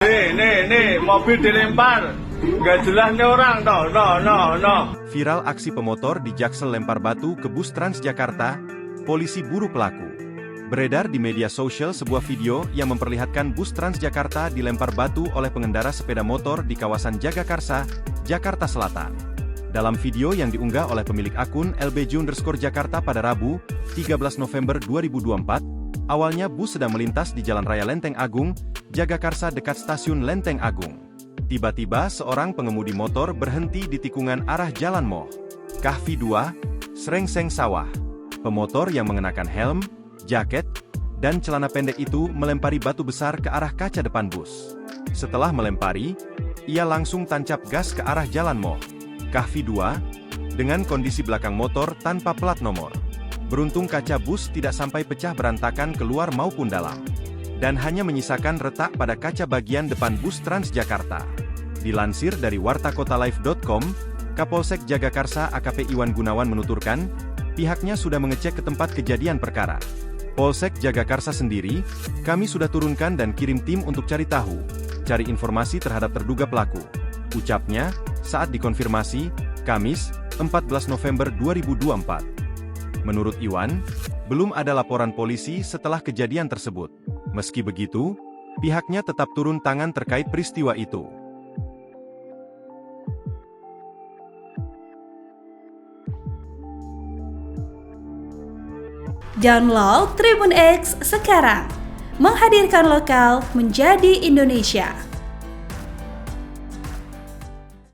Nih, mobil dilempar. Nggak jelas nih orang, no. Viral aksi pemotor di Jaksel lempar batu ke bus Transjakarta, polisi buru pelaku. Beredar di media sosial sebuah video yang memperlihatkan bus Transjakarta dilempar batu oleh pengendara sepeda motor di kawasan Jagakarsa, Jakarta Selatan. Dalam video yang diunggah oleh pemilik akun LBJ_Jakarta pada Rabu, 13 November 2024, awalnya bus sedang melintas di Jalan Raya Lenteng Agung, Jagakarsa dekat stasiun Lenteng Agung. Tiba-tiba seorang pengemudi motor berhenti di tikungan arah Jalan Moh, Kahvi 2, Srengseng Sawah. Pemotor yang mengenakan helm, jaket, dan celana pendek itu melempari batu besar ke arah kaca depan bus. Setelah melempari, ia langsung tancap gas ke arah Jalan Moh, Kahvi 2, dengan kondisi belakang motor tanpa plat nomor. Beruntung kaca bus tidak sampai pecah berantakan keluar maupun dalam, dan hanya menyisakan retak pada kaca bagian depan bus Transjakarta. Dilansir dari wartakotalive.com, Kapolsek Jagakarsa AKP Iwan Gunawan menuturkan, pihaknya sudah mengecek ke tempat kejadian perkara. Polsek Jagakarsa sendiri, kami sudah turunkan dan kirim tim untuk cari tahu, cari informasi terhadap terduga pelaku. Ucapnya, saat dikonfirmasi, Kamis, 14 November 2024. Menurut Iwan, belum ada laporan polisi setelah kejadian tersebut. Meski begitu, pihaknya tetap turun tangan terkait peristiwa itu. Download Tribun X sekarang, menghadirkan lokal menjadi Indonesia.